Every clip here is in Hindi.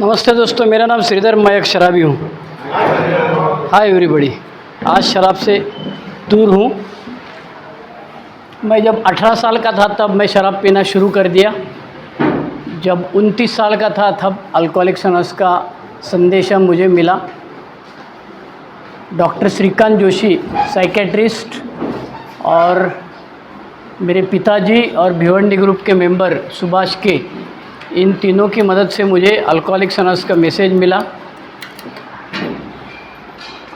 नमस्ते दोस्तों, मेरा नाम श्रीधर, मैं एक शराबी हूँ। Hi everybody. आज शराब से दूर हूँ। मैं जब 18 साल का था तब मैं शराब पीना शुरू कर दिया। जब 29 साल का था तब अल्कोहलिक्स अनोनिमस का संदेशा मुझे मिला। डॉक्टर श्रीकांत जोशी साइकेट्रिस्ट और मेरे पिताजी और भिवंडी ग्रुप के मेंबर सुभाष के, इन तीनों की मदद से मुझे अल्कोहलिक्स अनोनिमस का मैसेज मिला।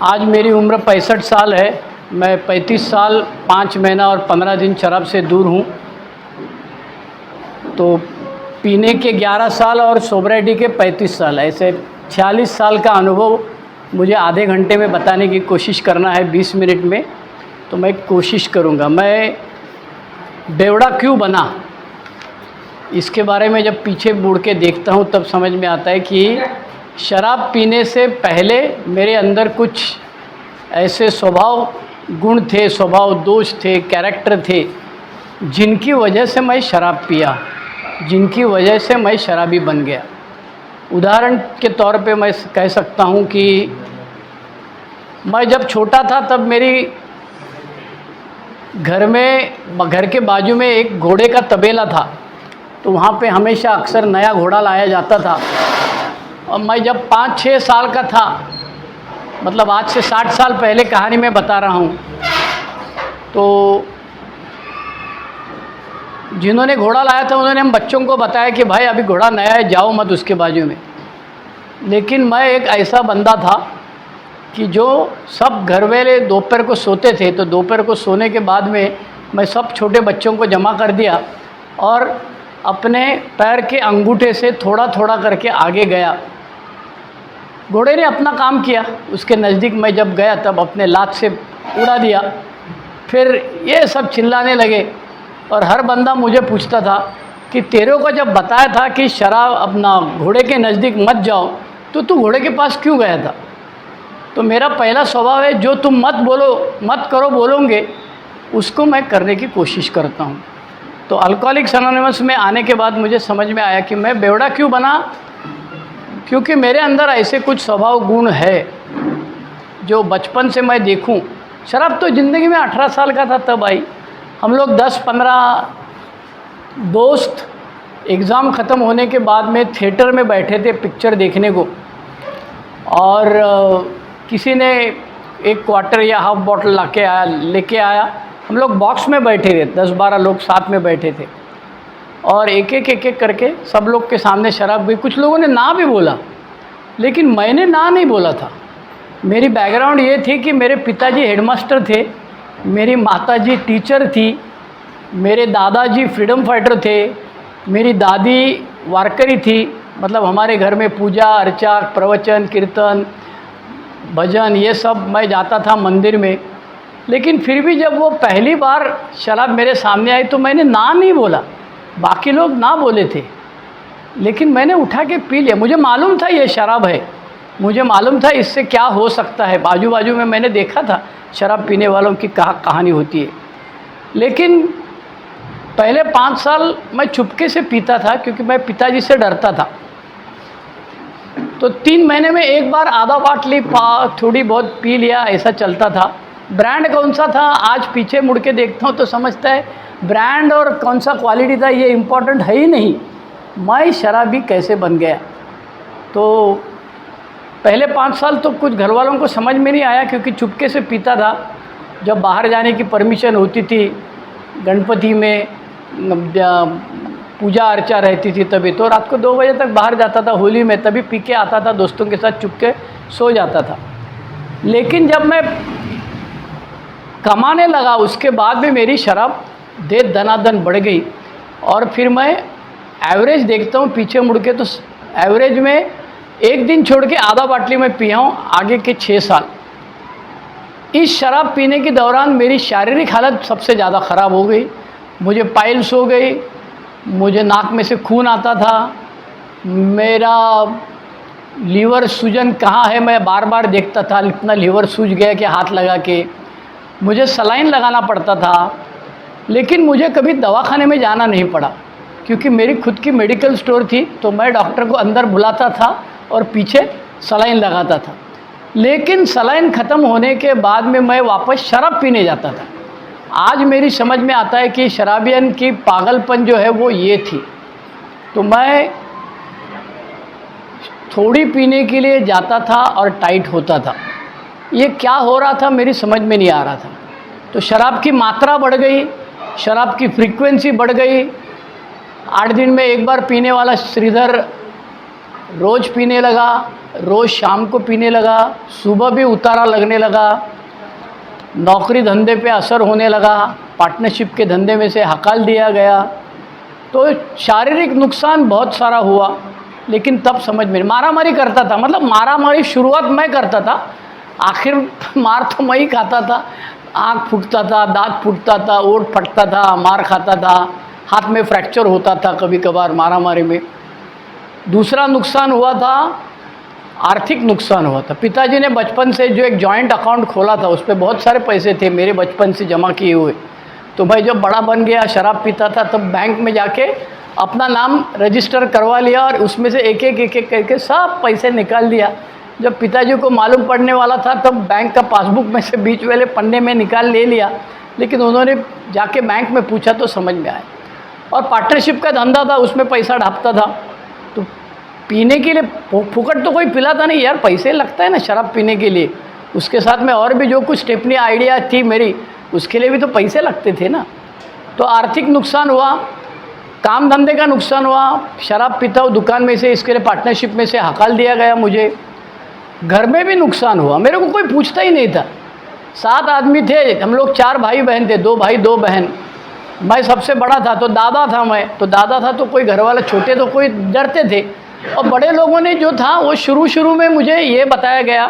आज मेरी उम्र 65 साल है। मैं 35 साल 5 महीना और 15 दिन शराब से दूर हूँ। तो पीने के 11 साल और सोबराइटी के 35 साल, ऐसे 46 साल का अनुभव मुझे आधे घंटे में बताने की कोशिश करना है, 20 मिनट में। तो मैं कोशिश करूँगा। मैं बेवड़ा क्यों बना, इसके बारे में जब पीछे मुड़ के देखता हूँ तब समझ में आता है कि शराब पीने से पहले मेरे अंदर कुछ ऐसे स्वभाव गुण थे, स्वभाव दोष थे, कैरेक्टर थे, जिनकी वजह से मैं शराब पिया, जिनकी वजह से मैं शराबी बन गया। उदाहरण के तौर पे मैं कह सकता हूँ कि मैं जब छोटा था तब मेरी घर के बाजू में एक घोड़े का तबेला था। तो वहाँ पे हमेशा अक्सर नया घोड़ा लाया जाता था। और मैं जब 5-6 साल का था, मतलब आज से 60 साल पहले कहानी मैं बता रहा हूँ, तो जिन्होंने घोड़ा लाया था उन्होंने हम बच्चों को बताया कि भाई अभी घोड़ा नया है, जाओ मत उसके बाजू में। लेकिन मैं एक ऐसा बंदा था कि जो सब घर वाले दोपहर को सोते थे, तो दोपहर को सोने के बाद में मैं सब छोटे बच्चों को जमा कर दिया और अपने पैर के अंगूठे से थोड़ा थोड़ा करके आगे गया। घोड़े ने अपना काम किया। उसके नज़दीक मैं जब गया तब अपने लात से उड़ा दिया। फिर ये सब चिल्लाने लगे और हर बंदा मुझे पूछता था कि तेरे को जब बताया था कि शराब अपना घोड़े के नज़दीक मत जाओ, तो तू घोड़े के पास क्यों गया था? तो मेरा पहला स्वभाव है, जो तुम मत करो बोलोगे, उसको मैं करने की कोशिश करता हूँ। तो अल्कोहलिक्स अनोनिमस में आने के बाद मुझे समझ में आया कि मैं बेवड़ा क्यों बना, क्योंकि मेरे अंदर ऐसे कुछ स्वभाव गुण है जो बचपन से मैं देखूं। शराब तो ज़िंदगी में 18 साल का था तब आई। हम लोग 10-15 दोस्त एग्ज़ाम ख़त्म होने के बाद में थिएटर में बैठे थे पिक्चर देखने को, और किसी ने एक क्वार्टर या हाफ बॉटल लेके आया। हम लोग बॉक्स में बैठे थे, 10-12 लोग साथ में बैठे थे, और एक एक करके सब लोग के सामने शराब गई। कुछ लोगों ने ना भी बोला, लेकिन मैंने ना नहीं बोला था। मेरी बैकग्राउंड ये थी कि मेरे पिताजी हेडमास्टर थे, मेरी माताजी टीचर थी, मेरे दादाजी फ्रीडम फाइटर थे, मेरी दादी वारकरी थी। मतलब हमारे घर में पूजा अर्चा, प्रवचन, कीर्तन, भजन, ये सब मैं जाता था मंदिर में। लेकिन फिर भी जब वो पहली बार शराब मेरे सामने आई तो मैंने ना नहीं बोला। बाकी लोग ना बोले थे, लेकिन मैंने उठा के पी लिया। मुझे मालूम था ये शराब है, मुझे मालूम था इससे क्या हो सकता है। बाजू में मैंने देखा था शराब पीने वालों की कहानी होती है। लेकिन पहले 5 साल मैं चुपके से पीता था, क्योंकि मैं पिताजी से डरता था। तो 3 महीने में एक बार आधा बाटली थोड़ी बहुत पी लिया, ऐसा चलता था। ब्रांड कौन सा था, आज पीछे मुड़ के देखता हूँ तो समझता है ब्रांड और कौन सा क्वालिटी था ये इम्पोर्टेंट है ही नहीं, मैं शराबी कैसे बन गया। तो पहले 5 साल तो कुछ घर वालों को समझ में नहीं आया, क्योंकि चुपके से पीता था। जब बाहर जाने की परमिशन होती थी, गणपति में पूजा अर्चा रहती थी, तभी तो रात को 2 बजे तक बाहर जाता था। होली में तभी पी के आता था, दोस्तों के साथ चुपके सो जाता था। लेकिन जब मैं कमाने लगा उसके बाद भी मेरी शराब दनादन बढ़ गई। और फिर मैं एवरेज देखता हूँ पीछे मुड़ के, तो एवरेज में एक दिन छोड़ के आधा बाटली में पिया हूँ आगे के 6 साल। इस शराब पीने के दौरान मेरी शारीरिक हालत सबसे ज़्यादा ख़राब हो गई। मुझे पाइल्स हो गई, मुझे नाक में से खून आता था, मेरा लीवर सूजन कहाँ है मैं बार बार देखता था, इतना लीवर सूज गया कि हाथ लगा के मुझे सलाइन लगाना पड़ता था। लेकिन मुझे कभी दवाखाने में जाना नहीं पड़ा, क्योंकि मेरी खुद की मेडिकल स्टोर थी। तो मैं डॉक्टर को अंदर बुलाता था और पीछे सलाइन लगाता था। लेकिन सलाइन ख़त्म होने के बाद में मैं वापस शराब पीने जाता था। आज मेरी समझ में आता है कि शराबियन की पागलपन जो है वो ये थी। तो मैं थोड़ी पीने के लिए जाता था और टाइट होता था। ये क्या हो रहा था मेरी समझ में नहीं आ रहा था। तो शराब की मात्रा बढ़ गई, शराब की फ्रीक्वेंसी बढ़ गई। 8 दिन में एक बार पीने वाला श्रीधर रोज़ पीने लगा, रोज़ शाम को पीने लगा, सुबह भी उतारा लगने लगा। नौकरी धंधे पे असर होने लगा, पार्टनरशिप के धंधे में से हकाल दिया गया। तो शारीरिक नुकसान बहुत सारा हुआ। लेकिन तब समझ में, मारामारी करता था, मतलब मारामारी शुरुआत मैं करता था, आखिर मार तो मैं ही खाता था। आँख फूटता था, दांत फूटता था, ओठ फटता था, मार खाता था, हाथ में फ्रैक्चर होता था कभी कभार मारामारी में। दूसरा नुकसान हुआ था, आर्थिक नुकसान हुआ था। पिताजी ने बचपन से जो एक जॉइंट अकाउंट खोला था, उस पर बहुत सारे पैसे थे मेरे बचपन से जमा किए हुए। तो भाई जब बड़ा बन गया, शराब पीता था, तब बैंक में जाके अपना नाम रजिस्टर करवा लिया और उसमें से एक एक करके सब पैसे निकाल दिया। जब पिताजी को मालूम पड़ने वाला था तब बैंक का पासबुक में से बीच वाले पन्ने में निकाल ले लिया। लेकिन उन्होंने जाके बैंक में पूछा तो समझ में आया। और पार्टनरशिप का धंधा था, उसमें पैसा ढापता था। तो पीने के लिए फुकट तो कोई पिलाता नहीं यार, पैसे लगता है ना शराब पीने के लिए। उसके साथ में और भी जो कुछ स्टेपनी आइडिया थी मेरी, उसके लिए भी तो पैसे लगते थे ना। तो आर्थिक नुकसान हुआ, काम धंधे का नुकसान हुआ। शराब पीता हूँ दुकान में से, इसके लिए पार्टनरशिप में से हकाल दिया गया मुझे। घर में भी नुकसान हुआ, मेरे को कोई पूछता ही नहीं था। 7 आदमी थे हम लोग, 4 भाई बहन थे, 2 भाई 2 बहन। मैं सबसे बड़ा था, तो दादा था मैं, तो दादा था तो कोई घर वाला, छोटे तो कोई डरते थे। और बड़े लोगों ने जो था वो शुरू में मुझे ये बताया गया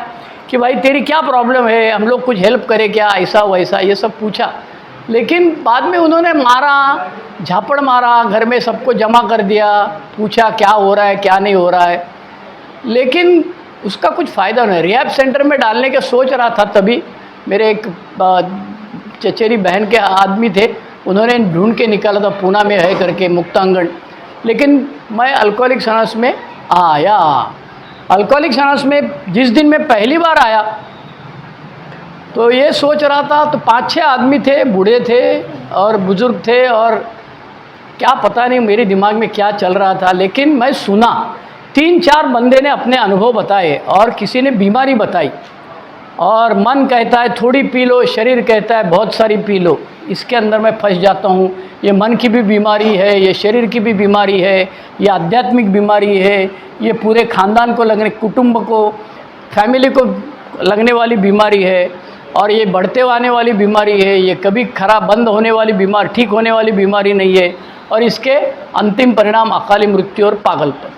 कि भाई तेरी क्या प्रॉब्लम है, हम लोग कुछ हेल्प करें क्या, ऐसा वैसा, ये सब पूछा। लेकिन बाद में उन्होंने मारा, झापड़ मारा, घर में सबको जमा कर दिया, पूछा क्या हो रहा है क्या नहीं हो रहा है। लेकिन उसका कुछ फ़ायदा नहीं। रिहैब सेंटर में डालने का सोच रहा था, तभी मेरे एक चचेरी बहन के आदमी थे, उन्होंने ढूंढ के निकाला था पूना में है करके मुक्तांगन। लेकिन मैं अल्कोहलिक्स अनोनिमस में आया। अल्कोहलिक्स अनोनिमस में जिस दिन मैं पहली बार आया तो ये सोच रहा था, तो 5-6 आदमी थे, बूढ़े थे और बुज़ुर्ग थे, और क्या पता नहीं मेरे दिमाग में क्या चल रहा था। लेकिन मैं सुना, 3-4 बंदे ने अपने अनुभव बताए और किसी ने बीमारी बताई। और मन कहता है थोड़ी पी लो, शरीर कहता है बहुत सारी पी लो। इसके अंदर मैं फंस जाता हूँ। ये मन की भी बीमारी है, ये शरीर की भी बीमारी है, ये आध्यात्मिक बीमारी है, ये पूरे ख़ानदान को लगने, कुटुंब को, फैमिली को लगने वाली बीमारी है, और ये बढ़ते आने वाली बीमारी है। ये कभी खराब बंद होने वाली बीमारी, ठीक होने वाली बीमारी नहीं है। और इसके अंतिम परिणाम अकाली मृत्यु और पागलपन।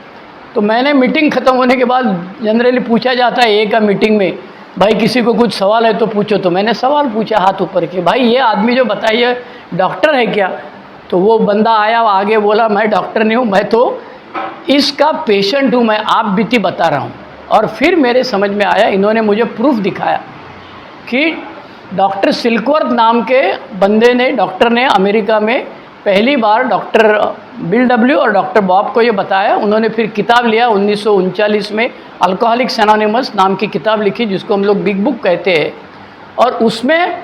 तो मैंने मीटिंग ख़त्म होने के बाद, जनरली पूछा जाता है एक मीटिंग में, भाई किसी को कुछ सवाल है तो पूछो। तो मैंने सवाल पूछा हाथ ऊपर के, भाई ये आदमी जो बताइए डॉक्टर है क्या? तो वो बंदा आया, आगे बोला मैं डॉक्टर नहीं हूँ, मैं तो इसका पेशेंट हूँ, मैं आप बीती बता रहा हूँ। और फिर मेरे समझ में आया, इन्होंने मुझे प्रूफ दिखाया कि डॉक्टर सिल्कवर्थ नाम के बंदे ने, डॉक्टर ने अमेरिका में पहली बार डॉक्टर बिल डब्ल्यू और डॉक्टर बॉब को ये बताया। उन्होंने फिर किताब लिया 1939 में, अल्कोहलिक्स एनोनिमस नाम की किताब लिखी, जिसको हम लोग बिग बुक कहते हैं। और उसमें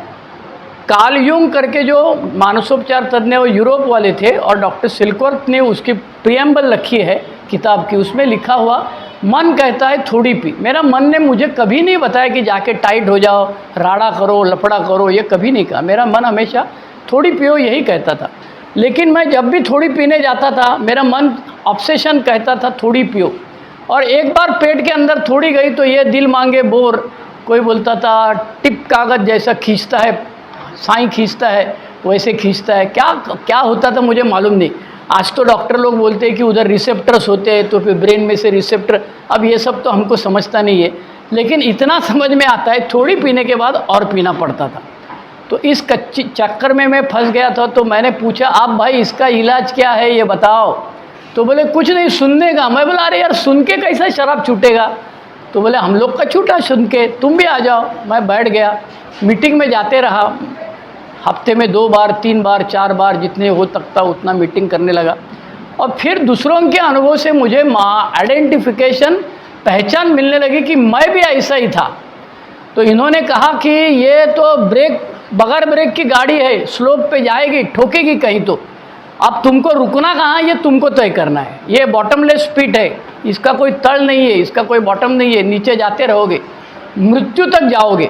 कार्ल यूंग करके जो मानसोपचार तज्ञ वो यूरोप वाले थे, और डॉक्टर सिल्कवर्थ ने उसकी प्रियम्बल रखी है किताब की। उसमें लिखा हुआ, मन कहता है थोड़ी पी। मेरा मन ने मुझे कभी नहीं बताया कि जाके टाइट हो जाओ, राड़ा करो, लफड़ा करो, ये कभी नहीं कहा। मेरा मन हमेशा थोड़ी पियो यही कहता था। लेकिन मैं जब भी थोड़ी पीने जाता था, मेरा मन ऑब्सेशन कहता था थोड़ी पियो। और एक बार पेट के अंदर थोड़ी गई तो ये दिल मांगे बोर, कोई बोलता था टिप कागज़ जैसा खींचता है, साई खींचता है, वैसे खींचता है। क्या क्या होता था मुझे मालूम नहीं। आज तो डॉक्टर लोग बोलते हैं कि उधर रिसेप्टर्स होते हैं, तो फिर ब्रेन में से रिसेप्टर, अब ये सब तो हमको समझता नहीं है। लेकिन इतना समझ में आता है, थोड़ी पीने के बाद और पीना पड़ता था। तो इस कच्ची चक्कर में मैं फंस गया था। तो मैंने पूछा, आप भाई इसका इलाज क्या है ये बताओ। तो बोले कुछ नहीं, सुनने का। मैं बोला अरे यार सुन के कैसा शराब छूटेगा? तो बोले हम लोग का छूटा सुन के, तुम भी आ जाओ। मैं बैठ गया, मीटिंग में जाते रहा, हफ्ते में 2 बार 3 बार 4 बार जितने हो सकता उतना मीटिंग करने लगा। और फिर दूसरों के अनुभव से मुझे आइडेंटिफिकेशन पहचान मिलने लगी कि मैं भी ऐसा ही था। तो इन्होंने कहा कि ये तो बगैर ब्रेक की गाड़ी है, स्लोप पे जाएगी, ठोकेगी कहीं, तो अब तुमको रुकना कहाँ, ये तुमको तय करना है। ये बॉटमलेस पिट है, इसका कोई तल नहीं है, इसका कोई बॉटम नहीं है, नीचे जाते रहोगे, मृत्यु तक जाओगे।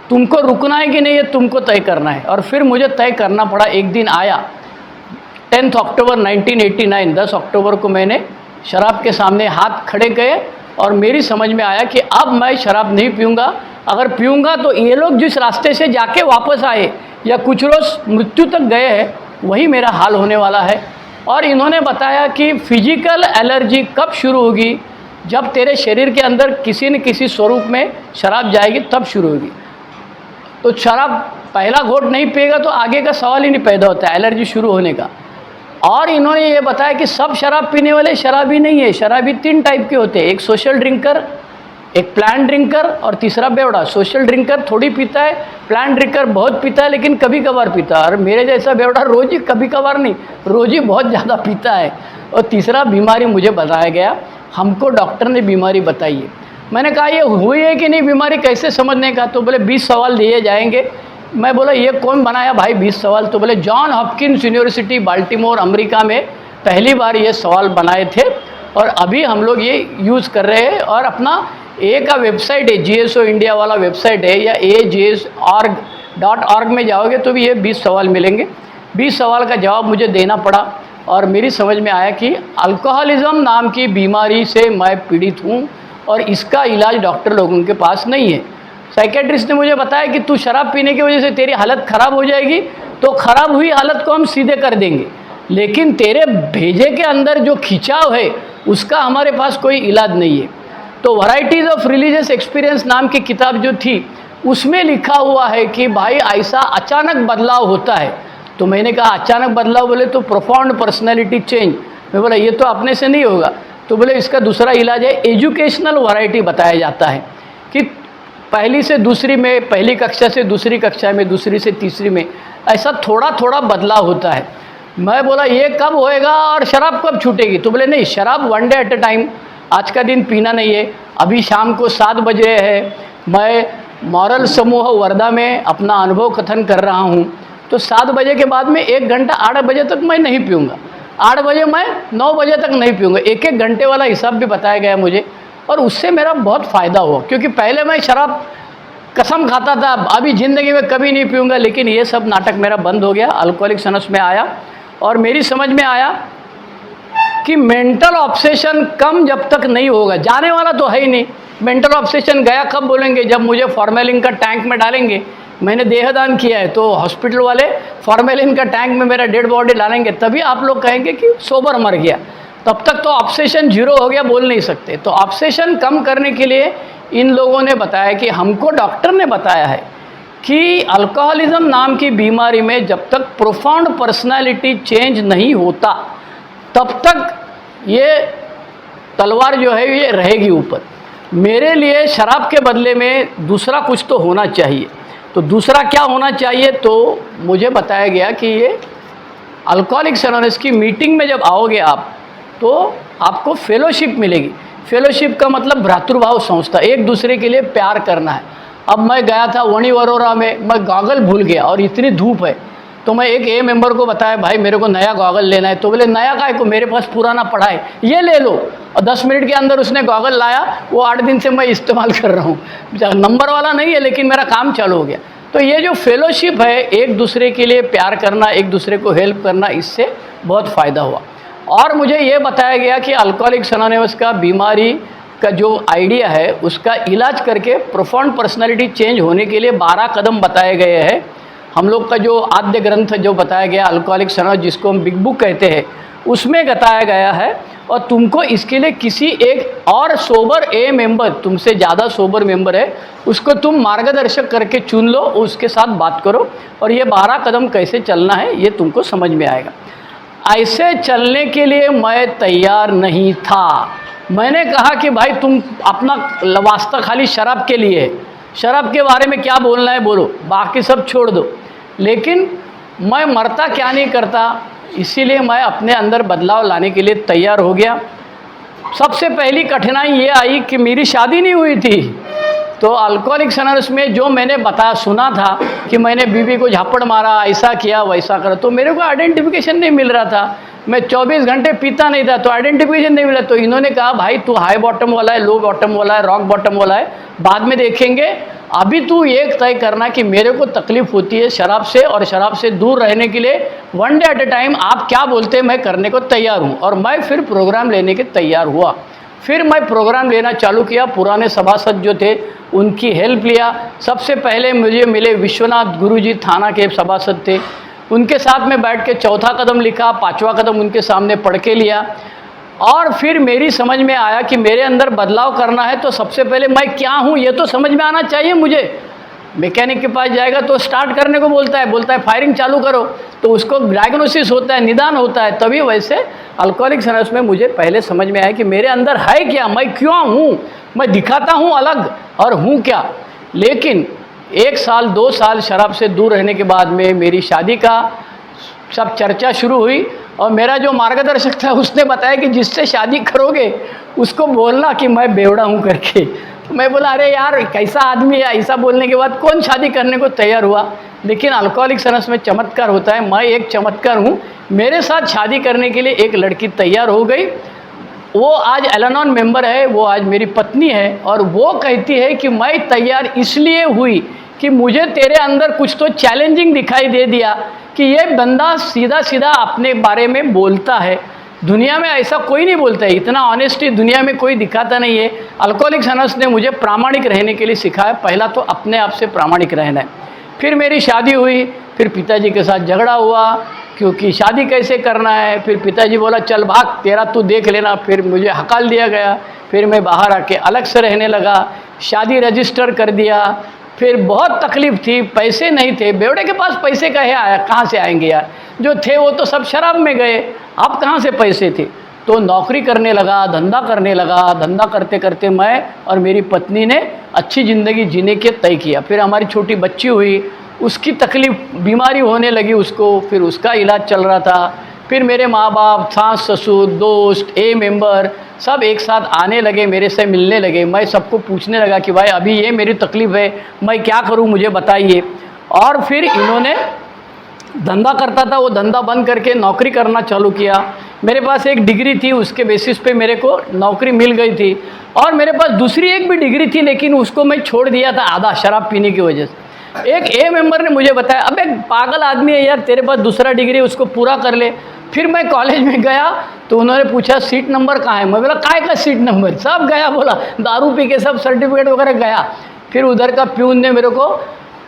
तुमको रुकना है कि नहीं, ये तुमको तय करना है। और फिर मुझे तय करना पड़ा। एक दिन आया 10 अक्टूबर 1989, 10 अक्टूबर को मैंने शराब के सामने हाथ खड़े गए और मेरी समझ में आया कि अब मैं शराब नहीं पीऊँगा। अगर पीऊँगा तो ये लोग जिस रास्ते से जाके वापस आए या कुछ रोज़ मृत्यु तक गए हैं, वही मेरा हाल होने वाला है। और इन्होंने बताया कि फिजिकल एलर्जी कब शुरू होगी, जब तेरे शरीर के अंदर किसी न किसी स्वरूप में शराब जाएगी, तब शुरू होगी। तो शराब पहला घोट नहीं पिएगा तो आगे का सवाल ही नहीं पैदा होता है एलर्जी शुरू होने का। और इन्होंने ये बताया कि सब शराब पीने वाले शराबी नहीं है। शराबी 3 टाइप के होते हैं, एक सोशल ड्रिंकर, एक प्लान ड्रिंकर और तीसरा बेवड़ा। सोशल ड्रिंकर थोड़ी पीता है, प्लान ड्रिंकर बहुत पीता है लेकिन कभी कभार पीता है, और मेरे जैसा बेवड़ा रोज ही, कभी कभार नहीं, रोज ही बहुत ज़्यादा पीता है। और तीसरा बीमारी मुझे बताया गया, हमको डॉक्टर ने बीमारी बताई है। मैंने कहा ये हुई है कि नहीं बीमारी, कैसे समझने का? तो बोले 20 सवाल दिए जाएंगे। मैं बोला ये कौन बनाया भाई 20 सवाल? तो बोले John Hopkins university Baltimore America में पहली बार ये सवाल बनाए थे और अभी हम लोग ये यूज़ कर रहे हैं। और अपना ए का वेबसाइट है, GSO इंडिया वाला वेबसाइट है, या AGS.org में जाओगे तो भी ये 20 सवाल मिलेंगे। 20 सवाल का जवाब मुझे देना पड़ा और मेरी समझ में आया कि अल्कोहलिज्म नाम की बीमारी से मैं पीड़ित हूँ और इसका इलाज डॉक्टर लोगों के पास नहीं है। साइकेट्रिस्ट ने मुझे बताया कि तू शराब पीने की वजह से तेरी हालत ख़राब हो जाएगी, तो ख़राब हुई हालत को हम सीधे कर देंगे, लेकिन तेरे भेजे के अंदर जो खिंचाव है उसका हमारे पास कोई इलाज नहीं है। तो वैरायटीज़ ऑफ रिलीजियस एक्सपीरियंस नाम की किताब जो थी उसमें लिखा हुआ है कि भाई ऐसा अचानक बदलाव होता है। तो मैंने कहा अचानक बदलाव बोले तो प्रोफाउंड पर्सनैलिटी चेंज। मैं बोला ये तो अपने से नहीं होगा। तो बोले इसका दूसरा इलाज है एजुकेशनल वैरायटी। बताया जाता है कि पहली से दूसरी में, पहली कक्षा से दूसरी कक्षा में, दूसरी से तीसरी में ऐसा थोड़ा थोड़ा बदलाव होता है। मैं बोला ये कब होएगा और शराब कब छूटेगी? तो बोले नहीं, शराब 1 डे एट अ टाइम, आज का दिन पीना नहीं है। अभी शाम को 7 बजे है, मैं मॉरल समूह वर्धा में अपना अनुभव कथन कर रहा हूँ। तो 7 बजे के बाद में 1 घंटा 8 बजे तक मैं नहीं पीऊँगा, 8 बजे मैं 9 बजे तक नहीं पीऊँगा। 1-1 घंटे वाला हिसाब भी बताया गया मुझे और उससे मेरा बहुत फ़ायदा हुआ, क्योंकि पहले मैं शराब कसम खाता था अभी ज़िंदगी में कभी नहीं पीऊँगा, लेकिन ये सब नाटक मेरा बंद हो गया। अल्कोहलिक्स अनोनिमस में आया और मेरी समझ में आया कि मेंटल ऑब्सेशन कम जब तक नहीं होगा, जाने वाला तो है ही नहीं। मेंटल ऑब्सेशन गया कब बोलेंगे? जब मुझे फॉर्मेलिन का टैंक में डालेंगे। मैंने देहदान किया है तो हॉस्पिटल वाले फॉर्मेलिन का टैंक में मेरा डेड बॉडी डालेंगे, तभी आप लोग कहेंगे कि सोबर मर गया। तब तक तो ऑब्सेशन 0 हो गया, बोल नहीं सकते। तो ऑब्सेशन कम करने के लिए इन लोगों ने बताया कि हमको डॉक्टर ने बताया है कि अल्कोहलिज्म नाम की बीमारी में जब तक प्रोफाउंड पर्सनालिटी चेंज नहीं होता तब तक ये तलवार जो है ये रहेगी ऊपर। मेरे लिए शराब के बदले में दूसरा कुछ तो होना चाहिए। तो दूसरा क्या होना चाहिए? तो मुझे बताया गया कि ये अल्कोहलिक्स अनोनिमस की मीटिंग में जब आओगे आप तो आपको फेलोशिप मिलेगी। फेलोशिप का मतलब भ्रातृभाव संस्था, एक दूसरे के लिए प्यार करना है। अब मैं गया था वणी वरोरा में, मैं गॉगल भूल गया और इतनी धूप है, तो मैं एक ए मेंबर को बताया भाई मेरे को नया गॉगल लेना है। तो बोले नया काहे को, मेरे पास पुराना पड़ा है, ये ले लो। और 10 मिनट के अंदर उसने गॉगल लाया, वो 8 दिन से मैं इस्तेमाल कर रहा हूँ। नंबर वाला नहीं है लेकिन मेरा काम चालू हो गया। तो ये जो फेलोशिप है, एक दूसरे के लिए प्यार करना, एक दूसरे को हेल्प करना, इससे बहुत फ़ायदा हुआ। और मुझे ये बताया गया कि अल्कोहलिक्स अनोनिमस का बीमारी का जो आइडिया है उसका इलाज करके प्रोफाउंड पर्सनालिटी चेंज होने के लिए 12 कदम बताए गए हैं। हम लोग का जो आद्य ग्रंथ जो बताया गया अल्कोहलिक्स अनोनिमस, जिसको हम बिग बुक कहते हैं, उसमें बताया गया है। और तुमको इसके लिए किसी एक और सोबर ए मेंबर, तुमसे ज़्यादा सोबर मेंबर है, उसको तुम मार्गदर्शक करके चुन लो, उसके साथ बात करो और ये 12 कदम कैसे चलना है ये तुमको समझ में आएगा। ऐसे चलने के लिए मैं तैयार नहीं था। मैंने कहा कि भाई तुम अपना वास्ता खाली शराब के लिए है, शराब के बारे में क्या बोलना है बोलो, बाकी सब छोड़ दो। लेकिन मैं मरता क्या नहीं करता, इसीलिए मैं अपने अंदर बदलाव लाने के लिए तैयार हो गया। सबसे पहली कठिनाई ये आई कि मेरी शादी नहीं हुई थी। तो अल्कोहलिक्स अनोनिमस में जो मैंने सुना था कि मैंने बीवी को झापड़ मारा, ऐसा किया वैसा करा, तो मेरे को आइडेंटिफिकेशन नहीं मिल रहा था। मैं 24 घंटे पीता नहीं था तो आइडेंटिफिकेशन नहीं मिला। तो इन्होंने कहा भाई तू हाई बॉटम वाला है, लो बॉटम वाला है, रॉक बॉटम वाला है, बाद में देखेंगे, अभी तू एक तय करना कि मेरे को तकलीफ होती है शराब से, और शराब से दूर रहने के लिए one day at A time आप क्या बोलते हैं मैं करने को तैयार हूँ। और मैं फिर प्रोग्राम लेने के तैयार हुआ। फिर मैं प्रोग्राम लेना चालू किया। पुराने सभासद जो थे उनकी हेल्प लिया। सबसे पहले मुझे मिले विश्वनाथ गुरुजी, थाना के सभासद थे। उनके साथ में बैठ के चौथा कदम लिखा, पांचवा कदम उनके सामने पढ़ के लिया। और फिर मेरी समझ में आया कि मेरे अंदर बदलाव करना है तो सबसे पहले मैं क्या हूँ ये तो समझ में आना चाहिए मुझे। मैकेनिक के पास जाएगा तो स्टार्ट करने को बोलता है फायरिंग चालू करो, तो उसको डायग्नोसिस होता है, निदान होता है। तभी वैसे अल्कोहलिक्स अनोनिमस में मुझे पहले समझ में आया कि मेरे अंदर है क्या, मैं क्यों हूँ, मैं दिखाता हूँ अलग और हूँ क्या। लेकिन 1 साल 2 साल शराब से दूर रहने के बाद में मेरी शादी का सब चर्चा शुरू हुई। और मेरा जो मार्गदर्शक था उसने बताया कि जिससे शादी करोगे उसको बोलना कि मैं बेवड़ा हूँ करके। तो मैं बोला अरे यार कैसा आदमी है, ऐसा बोलने के बाद कौन शादी करने को तैयार हुआ। लेकिन अल्कोहलिक्स अनोनिमस में चमत्कार होता है, मैं एक चमत्कार हूँ। मेरे साथ शादी करने के लिए एक लड़की तैयार हो गई। वो आज एल-एनोन मेंबर है, वो आज मेरी पत्नी है। और वो कहती है कि मैं तैयार इसलिए हुई कि मुझे तेरे अंदर कुछ तो चैलेंजिंग दिखाई दे दिया कि ये बंदा सीधा सीधा अपने बारे में बोलता है। दुनिया में ऐसा कोई नहीं बोलता है, इतना ऑनेस्टी दुनिया में कोई दिखाता नहीं है। अल्कोहलिक्स अनोनिमस ने मुझे प्रामाणिक रहने के लिए सिखाया। पहला तो अपने आप से प्रामाणिक रहना है। फिर मेरी शादी हुई। फिर पिताजी के साथ झगड़ा हुआ क्योंकि शादी कैसे करना है। फिर पिताजी बोला चल भाग, तेरा तू देख लेना। फिर मुझे हकाल दिया गया। फिर मैं बाहर आके अलग से रहने लगा। शादी रजिस्टर कर दिया। फिर बहुत तकलीफ़ थी, पैसे नहीं थे। बेवड़े के पास पैसे कहाँ से आएंगे यार, जो थे वो तो सब शराब में गए, अब कहाँ से पैसे थे। तो नौकरी करने लगा, धंधा करने लगा। धंधा करते करते मैं और मेरी पत्नी ने अच्छी ज़िंदगी जीने के तय किया। फिर हमारी छोटी बच्ची हुई, उसकी तकलीफ़, बीमारी होने लगी उसको, फिर उसका इलाज चल रहा था। फिर मेरे माँ बाप, सास ससुर, दोस्त, मेंबर सब एक साथ आने लगे, मेरे से मिलने लगे। मैं सबको पूछने लगा कि भाई अभी ये मेरी तकलीफ़ है, मैं क्या करूँ मुझे बताइए। और फिर इन्होंने धंधा करता था, वो धंधा बंद करके नौकरी करना चालू किया। मेरे पास एक डिग्री थी, उसके बेसिस पे मेरे को नौकरी मिल गई थी। और मेरे पास दूसरी एक भी डिग्री थी, लेकिन उसको मैं छोड़ दिया था आधा शराब पीने की वजह से। एक मेंबर ने मुझे बताया अबे पागल आदमी है यार, तेरे पास दूसरा डिग्री, उसको पूरा कर ले। फिर मैं कॉलेज में गया तो उन्होंने पूछा सीट नंबर कहाँ है। मैं बोला काय का सीट नंबर, सब गया, बोला दारू पी के सब सर्टिफिकेट वगैरह गया। फिर उधर का प्यून ने मेरे को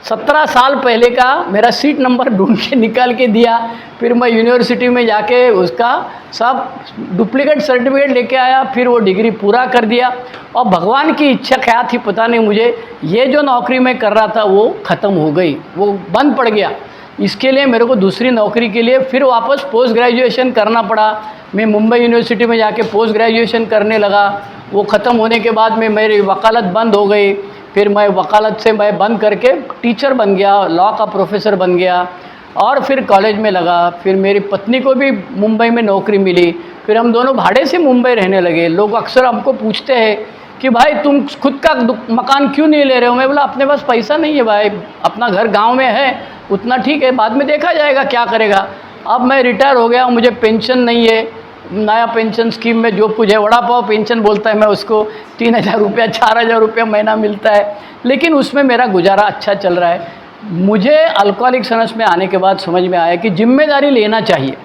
17 साल पहले का मेरा सीट नंबर ढूंढ के निकाल के दिया। फिर मैं यूनिवर्सिटी में जाके उसका सब डुप्लीकेट सर्टिफिकेट लेके आया। फिर वो डिग्री पूरा कर दिया। और भगवान की इच्छा क्या थी पता नहीं मुझे, ये जो नौकरी मैं कर रहा था वो ख़त्म हो गई, वो बंद पड़ गया। इसके लिए मेरे को दूसरी नौकरी के लिए फिर वापस पोस्ट ग्रेजुएशन करना पड़ा। मैं मुंबई यूनिवर्सिटी में जाके पोस्ट ग्रेजुएशन करने लगा। वो ख़त्म होने के बाद में मेरी वकालत बंद हो गई। फिर मैं वकालत से मैं बंद करके टीचर बन गया, लॉ का प्रोफेसर बन गया। और फिर कॉलेज में लगा। फिर मेरी पत्नी को भी मुंबई में नौकरी मिली। फिर हम दोनों भाड़े से मुंबई रहने लगे। लोग अक्सर हमको पूछते हैं कि भाई तुम खुद का मकान क्यों नहीं ले रहे हो। मैं बोला अपने पास पैसा नहीं है भाई, अपना घर गांव में है, उतना ठीक है, बाद में देखा जाएगा क्या करेगा। अब मैं रिटायर हो गया, मुझे पेंशन नहीं है। नया पेंशन स्कीम में जो कुछ है, वड़ा पाव पेंशन बोलता है मैं उसको, 3000 रुपया 4000 रुपया महीना मिलता है, लेकिन उसमें मेरा गुजारा अच्छा चल रहा है। मुझे अल्कोहलिक्स अनोनिमस में आने के बाद समझ में आया कि जिम्मेदारी लेना चाहिए।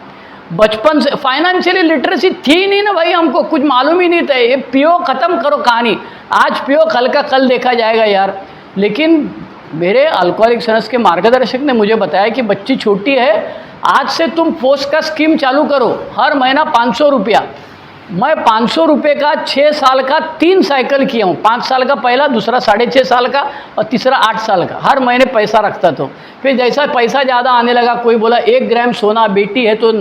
बचपन से फाइनेंशियली लिटरेसी थी नहीं ना भाई, हमको कुछ मालूम ही नहीं था। ये पियो ख़त्म करो कहानी, आज पियो कल का कल देखा जाएगा यार। लेकिन मेरे अल्कोहलिक्स अनोनिमस के मार्गदर्शक ने मुझे बताया कि बच्ची छोटी है, आज से तुम पोस्ट का स्कीम चालू करो, हर महीना 500 रुपया। मैं 500 रुपये का 6 साल का 3 साइकिल किया हूँ। 5 साल का पहला, दूसरा 6.5 साल का और तीसरा 8 साल का। हर महीने पैसा रखता था। फिर जैसा पैसा ज़्यादा आने लगा, कोई बोला 1 ग्राम सोना, बेटी है तो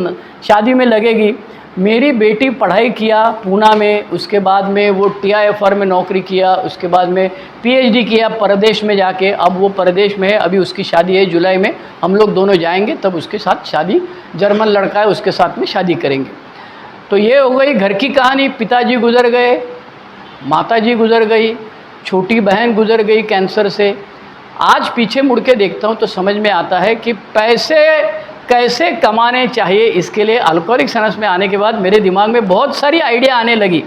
शादी में लगेगी। मेरी बेटी पढ़ाई किया पूना में, उसके बाद में वो TIFR में नौकरी किया, उसके बाद में PhD किया परदेश में जाके। अब वो परदेश में है, अभी उसकी शादी है जुलाई में। हम लोग दोनों जाएंगे तब उसके साथ शादी, जर्मन लड़का है उसके साथ में शादी करेंगे। तो ये हो गई घर की कहानी। पिताजी गुजर गए, माताजी गुजर गई, छोटी बहन गुजर गई कैंसर से। आज पीछे मुड़ के देखता हूँ तो समझ में आता है कि पैसे कैसे कमाने चाहिए। इसके लिए अल्कोहलिक्स अनोनिमस में आने के बाद मेरे दिमाग में बहुत सारी आइडिया आने लगी।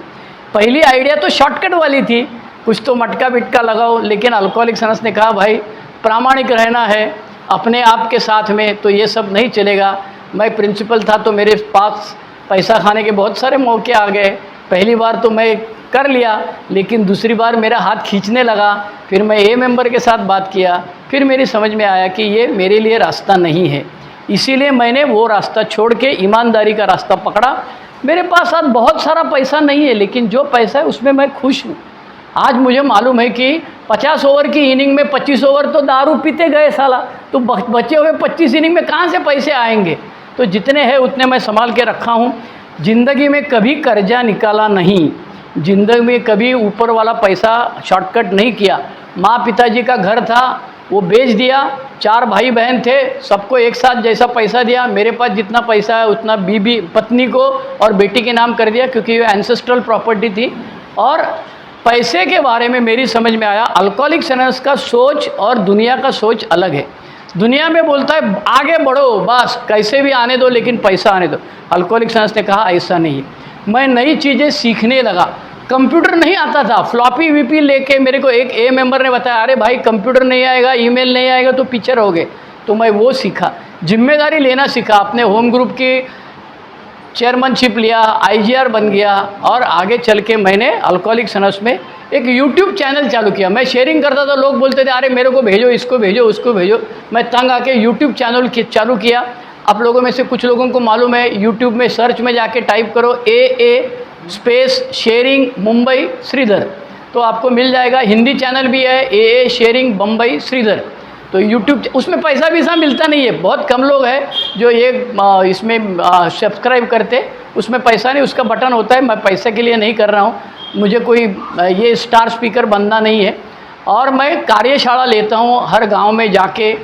पहली आइडिया तो शॉर्टकट वाली थी, कुछ तो मटका बिटका लगाओ, लेकिन अल्कोहलिक्स अनोनिमस ने कहा भाई प्रामाणिक रहना है अपने आप के साथ में, तो ये सब नहीं चलेगा। मैं प्रिंसिपल था तो मेरे पास पैसा खाने के बहुत सारे मौके आ गए। पहली बार तो मैं कर लिया, लेकिन दूसरी बार मेरा हाथ खींचने लगा। फिर मैं ए मेंबर के साथ बात किया, फिर मेरी समझ में आया कि ये मेरे लिए रास्ता नहीं है। इसीलिए मैंने वो रास्ता छोड़ के ईमानदारी का रास्ता पकड़ा। मेरे पास आज बहुत सारा पैसा नहीं है, लेकिन जो पैसा है उसमें मैं खुश हूँ। आज मुझे मालूम है कि 50 ओवर की इनिंग में 25 ओवर तो दारू पीते गए साला, तो बचे हुए 25 इनिंग में कहाँ से पैसे आएंगे। तो जितने हैं उतने मैं संभाल के रखा हूँ। ज़िंदगी में कभी कर्जा निकाला नहीं, ज़िंदगी में कभी ऊपर वाला पैसा शॉर्टकट नहीं किया। माँ पिताजी का घर था वो बेच दिया, 4 भाई बहन थे, सबको एक साथ जैसा पैसा दिया। मेरे पास जितना पैसा है उतना बीबी पत्नी को और बेटी के नाम कर दिया, क्योंकि ये एंसेस्ट्रल प्रॉपर्टी थी। और पैसे के बारे में मेरी समझ में आया अल्कोहलिक्स अनोनिमस का सोच और दुनिया का सोच अलग है। दुनिया में बोलता है आगे बढ़ो, बस कैसे भी आने दो, लेकिन पैसा आने दो। अल्कोहलिक्स अनोनिमस ने कहा ऐसा नहीं है। मैं नई चीज़ें सीखने लगा। कंप्यूटर नहीं आता था, फ्लॉपी वीपी लेके मेरे को एक ए मेंबर ने बताया अरे भाई कंप्यूटर नहीं आएगा, ईमेल नहीं आएगा तो पीछे रहोगे। तो मैं वो सीखा, जिम्मेदारी लेना सीखा, अपने होम ग्रुप की चेयरमैनशिप लिया, आईजीआर बन गया। और आगे चल के मैंने अल्कोहलिक्स अनोनिमस में एक यूट्यूब चैनल चालू किया। मैं शेयरिंग करता था, लोग बोलते थे अरे मेरे को भेजो, इसको भेजो, उसको भेजो। मैं तंग आके यूट्यूब चैनल चालू किया। आप लोगों में से कुछ लोगों को मालूम है, यूट्यूब में सर्च में जाके टाइप करो AA space sharing Mumbai Sridhar, तो आपको मिल जाएगा। हिंदी चैनल भी है AA शेयरिंग मुंबई श्रीधर। तो यूट्यूब उसमें पैसा भी मिलता नहीं है, बहुत कम लोग हैं जो ये इसमें सब्सक्राइब करते, उसमें पैसा नहीं, उसका बटन होता है। मैं पैसे के लिए नहीं कर रहा हूँ, मुझे कोई ये स्टार स्पीकर बनना नहीं है। और मैं कार्यशाला लेता हूँ हर गांव में जाके,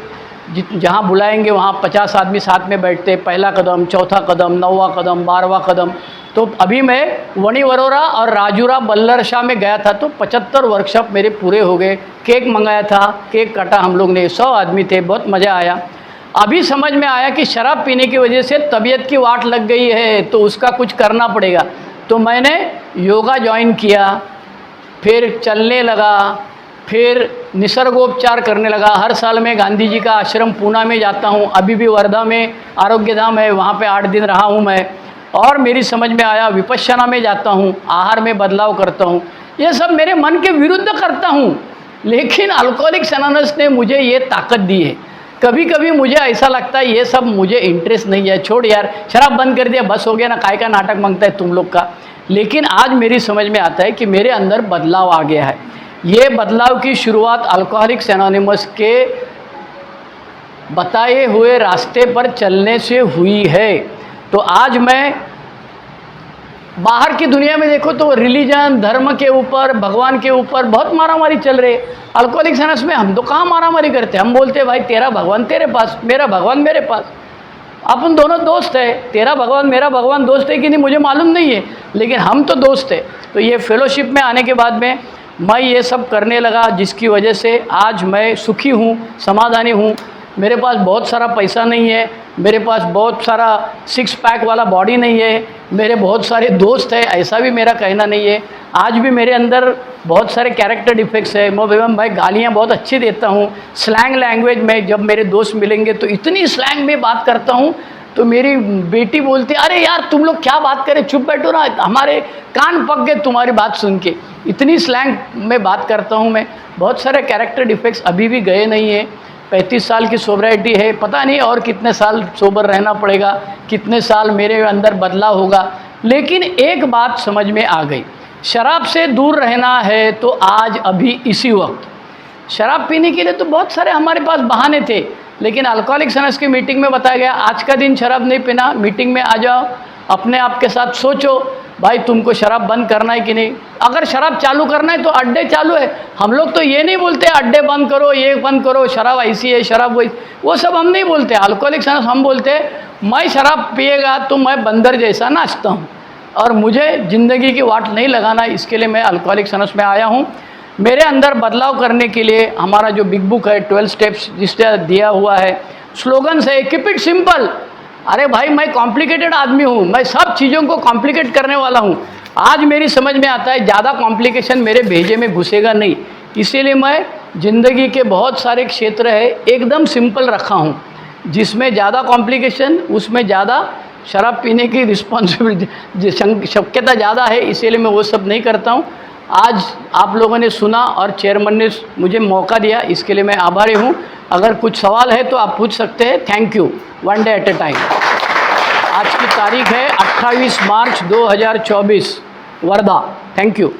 जहाँ बुलाएंगे वहाँ 50 आदमी साथ में बैठते, पहला कदम, चौथा कदम, 9वां कदम, 12वां कदम। तो अभी मैं वणी वरोरा और राजूरा बल्लर शाह में गया था, तो 75 वर्कशॉप मेरे पूरे हो गए। केक मंगाया था, केक काटा हम लोग ने, 100 आदमी थे, बहुत मज़ा आया। अभी समझ में आया कि शराब पीने की वजह से तबीयत की वाट लग गई है, तो उसका कुछ करना पड़ेगा। तो मैंने योगा ज्वाइन किया, फिर चलने लगा, फिर निसर्गोपचार करने लगा। हर साल मैं गांधी जी का आश्रम पूना में जाता हूँ, अभी भी वर्धा में आरोग्य धाम है, वहाँ पे 8 दिन रहा हूँ मैं। और मेरी समझ में आया विपश्यना में जाता हूँ, आहार में बदलाव करता हूँ। ये सब मेरे मन के विरुद्ध करता हूँ, लेकिन अल्कोहलिक्स अनोनिमस ने मुझे ये ताकत दी है। कभी कभी मुझे ऐसा लगता है ये सब मुझे इंटरेस्ट नहीं है, छोड़ यार, शराब बंद कर दिया बस हो गया ना, काय का नाटक मांगता है तुम लोग का। लेकिन आज मेरी समझ में आता है कि मेरे अंदर बदलाव आ गया है। ये बदलाव की शुरुआत अल्कोहलिक्स अनोनिमस के बताए हुए रास्ते पर चलने से हुई है। तो आज मैं बाहर की दुनिया में देखो तो रिलीजन, धर्म के ऊपर, भगवान के ऊपर बहुत मारामारी चल रही है। अल्कोहलिक्स अनोनिमस में हम तो कहाँ मारामारी करते हैं, हम बोलते हैं भाई तेरा भगवान तेरे पास, मेरा भगवान मेरे पास, अपन दोनों दोस्त है। तेरा भगवान मेरा भगवान दोस्त है कि नहीं मुझे मालूम नहीं है, लेकिन हम तो दोस्त है। तो ये फेलोशिप में आने के बाद में मैं ये सब करने लगा, जिसकी वजह से आज मैं सुखी हूँ, समाधानी हूँ। मेरे पास बहुत सारा पैसा नहीं है, मेरे पास बहुत सारा 6 पैक वाला बॉडी नहीं है, मेरे बहुत सारे दोस्त हैं, ऐसा भी मेरा कहना नहीं है। आज भी मेरे अंदर बहुत सारे कैरेक्टर डिफेक्ट्स है। मैं भाई गालियाँ बहुत अच्छी देता हूँ, स्लैंग लैंग्वेज में जब मेरे दोस्त मिलेंगे तो इतनी स्लैंग में बात करता हूँ, तो मेरी बेटी बोलती है अरे यार तुम लोग क्या बात करें, चुप बैठो ना, हमारे कान पक गए तुम्हारी बात सुन के। इतनी स्लैंग में बात करता हूँ मैं। बहुत सारे कैरेक्टर डिफेक्ट्स अभी भी गए नहीं है। 35 साल की सोबराइटी है, पता नहीं और कितने साल सोबर रहना पड़ेगा, कितने साल मेरे अंदर बदलाव होगा। लेकिन एक बात समझ में आ गई, शराब से दूर रहना है तो आज अभी इसी वक्त। शराब पीने के लिए तो बहुत सारे हमारे पास बहाने थे, लेकिन अल्कोहलिक्स अनोनिमस की मीटिंग में बताया गया आज का दिन शराब नहीं पीना, मीटिंग में आ जाओ, अपने आप के साथ सोचो भाई तुमको शराब बंद करना है कि नहीं। अगर शराब चालू करना है तो अड्डे चालू है। हम लोग तो ये नहीं बोलते अड्डे बंद करो, ये बंद करो, शराब ऐसी है, शराब वही, वो सब हम नहीं बोलते। अल्कोहलिक्स अनोनिमस हम बोलते मैं शराब पिएगा तो मैं बंदर जैसा नाचता हूँ, और मुझे ज़िंदगी की वाट नहीं लगाना, इसके लिए मैं अल्कोहलिक्स अनोनिमस में आया हूँ। मेरे अंदर बदलाव करने के लिए हमारा जो बिग बुक है 12 स्टेप्स जिससे दिया हुआ है, स्लोगन्स है, कीप इट सिंपल। अरे भाई, मैं कॉम्प्लिकेटेड आदमी हूँ, मैं सब चीज़ों को कॉम्प्लिकेट करने वाला हूँ। आज मेरी समझ में आता है ज़्यादा कॉम्प्लिकेशन मेरे भेजे में घुसेगा नहीं, इसीलिए मैं ज़िंदगी के बहुत सारे क्षेत्र है एकदम सिंपल रखा हूँ। जिसमें ज़्यादा कॉम्प्लिकेशन, उसमें ज़्यादा शराब पीने की रिस्पॉन्सिबिलिटी शक्यता ज़्यादा है, इसीलिए मैं वो सब नहीं करता हूँ। आज आप लोगों ने सुना और चेयरमैन ने मुझे मौका दिया, इसके लिए मैं आभारी हूँ। अगर कुछ सवाल है तो आप पूछ सकते हैं। Thank you. One day at A time. आज की तारीख है 28 मार्च 2024, वर्धा। Thank you.